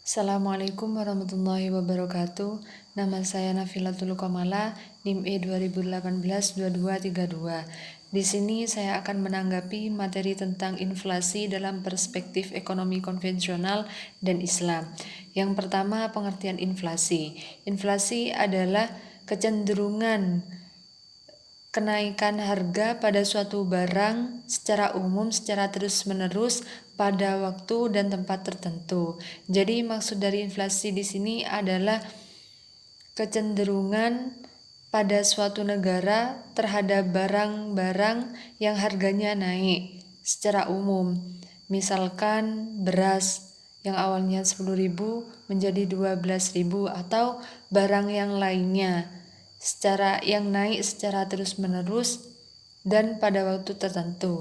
Assalamualaikum warahmatullahi wabarakatuh. Nama saya Nafilatul Kamala, NIM E 2018-2232. Di sini saya akan menanggapi materi tentang inflasi dalam perspektif ekonomi konvensional dan Islam. Yang pertama, pengertian inflasi. Inflasi adalah kecenderungan kenaikan harga pada suatu barang secara umum secara terus-menerus pada waktu dan tempat tertentu. Jadi maksud dari inflasi di sini adalah kecenderungan pada suatu negara terhadap barang-barang yang harganya naik secara umum. Misalkan beras yang awalnya 10.000 menjadi 12.000 atau barang yang lainnya yang naik secara terus-menerus dan pada waktu tertentu.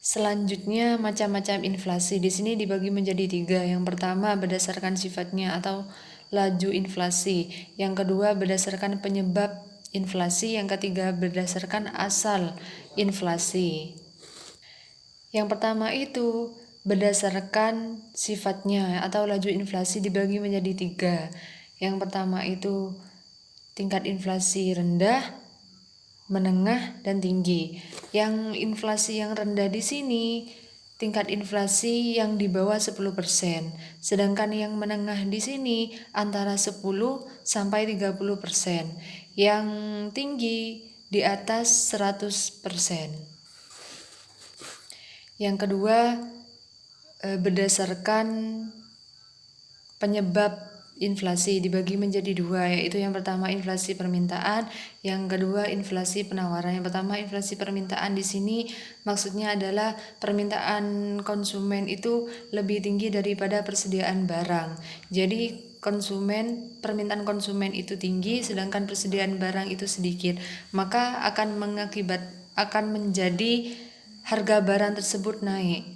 Selanjutnya, macam-macam inflasi di sini dibagi menjadi 3. Yang pertama berdasarkan sifatnya atau laju inflasi. Yang kedua berdasarkan penyebab inflasi. Yang ketiga berdasarkan asal inflasi. Yang pertama itu berdasarkan sifatnya atau laju inflasi dibagi menjadi 3. Yang pertama itu tingkat inflasi rendah, menengah, dan tinggi. Yang inflasi yang rendah di sini tingkat inflasi yang di bawah 10%, sedangkan yang menengah di sini antara 10 sampai 30%. Yang tinggi di atas 100%. Yang kedua berdasarkan penyebab inflasi dibagi menjadi 2, yaitu yang pertama inflasi permintaan, yang kedua inflasi penawaran. Yang pertama inflasi permintaan di sini maksudnya adalah permintaan konsumen itu lebih tinggi daripada persediaan barang. Jadi permintaan konsumen itu tinggi sedangkan persediaan barang itu sedikit, maka akan menjadi harga barang tersebut naik.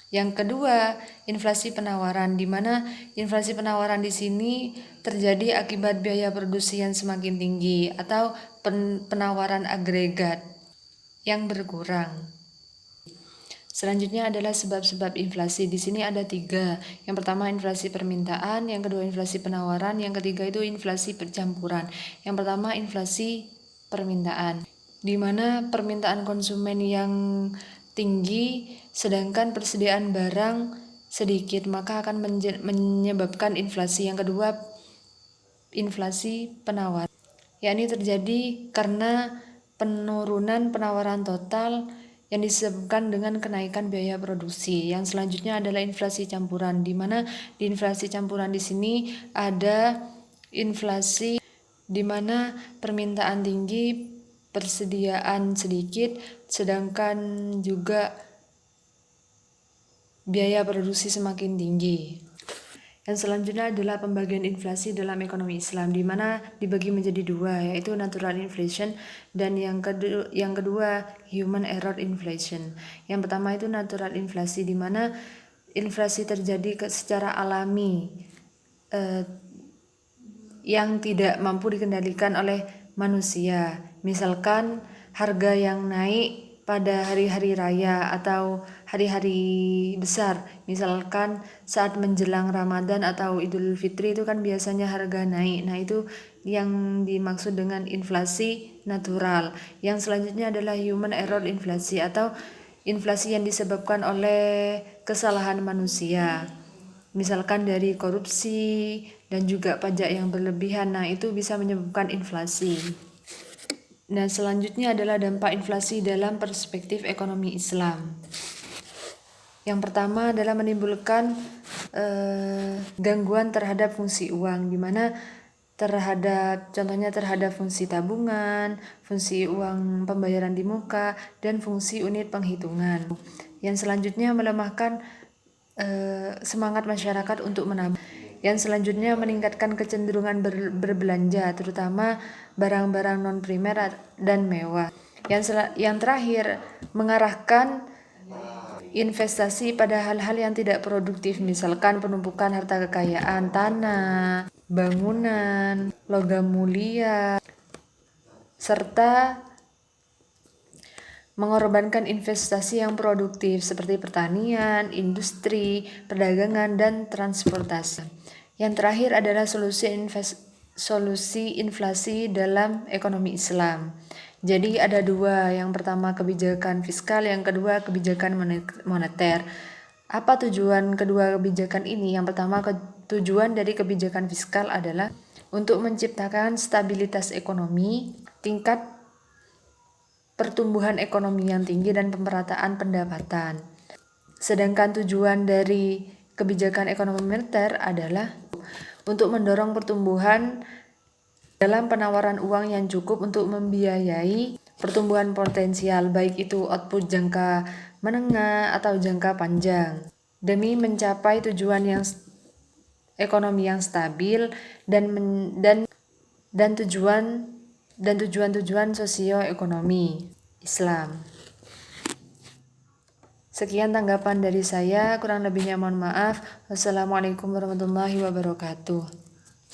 Yang kedua, inflasi penawaran, di mana inflasi penawaran di sini terjadi akibat biaya produksi yang semakin tinggi atau penawaran agregat yang berkurang. Selanjutnya adalah sebab-sebab inflasi. Di sini ada 3. Yang pertama inflasi permintaan, yang kedua inflasi penawaran, yang ketiga itu inflasi percampuran. Yang pertama inflasi permintaan, di mana permintaan konsumen yang tinggi sedangkan persediaan barang sedikit, maka akan menyebabkan inflasi. Yang kedua inflasi penawaran, yakni terjadi karena penurunan penawaran total yang disebabkan dengan kenaikan biaya produksi. Yang selanjutnya adalah inflasi campuran, di mana di inflasi campuran di sini ada inflasi di mana permintaan tinggi, persediaan sedikit, sedangkan juga biaya produksi semakin tinggi. Yang selanjutnya adalah pembagian inflasi dalam ekonomi Islam, di mana dibagi menjadi 2, yaitu natural inflation dan yang kedua human error inflation. Yang pertama itu natural inflasi, di mana inflasi terjadi secara alami yang tidak mampu dikendalikan oleh manusia. Misalkan harga yang naik pada hari-hari raya atau hari-hari besar, misalkan saat menjelang Ramadan atau Idul Fitri itu kan biasanya harga naik. Nah, itu yang dimaksud dengan inflasi natural. Yang selanjutnya adalah human error inflasi atau inflasi yang disebabkan oleh kesalahan manusia, misalkan dari korupsi dan juga pajak yang berlebihan. Nah, itu bisa menyebabkan inflasi. Nah, selanjutnya adalah dampak inflasi dalam perspektif ekonomi Islam. Yang pertama adalah menimbulkan gangguan terhadap fungsi uang, di mana contohnya terhadap fungsi tabungan, fungsi uang pembayaran di muka, dan fungsi unit penghitungan. Yang selanjutnya melemahkan semangat masyarakat untuk menabung. Yang selanjutnya meningkatkan kecenderungan berbelanja, terutama barang-barang non-primer dan mewah. Yang terakhir mengarahkan investasi pada hal-hal yang tidak produktif, misalkan penumpukan harta kekayaan, tanah, bangunan, logam mulia, serta mengorbankan investasi yang produktif seperti pertanian, industri, perdagangan, dan transportasi. Yang terakhir adalah solusi inflasi dalam ekonomi Islam. Jadi ada dua, yang pertama kebijakan fiskal, yang kedua kebijakan moneter. Apa tujuan kedua kebijakan ini? Yang pertama, tujuan dari kebijakan fiskal adalah untuk menciptakan stabilitas ekonomi, tingkat pertumbuhan ekonomi yang tinggi, dan pemerataan pendapatan. Sedangkan tujuan dari kebijakan ekonomi moneter adalah untuk mendorong pertumbuhan dalam penawaran uang yang cukup untuk membiayai pertumbuhan potensial, baik itu output jangka menengah atau jangka panjang, demi mencapai tujuan yang ekonomi yang stabil dan tujuan sosioekonomi Islam. Sekian tanggapan dari saya, kurang lebihnya mohon maaf. Wassalamualaikum warahmatullahi wabarakatuh.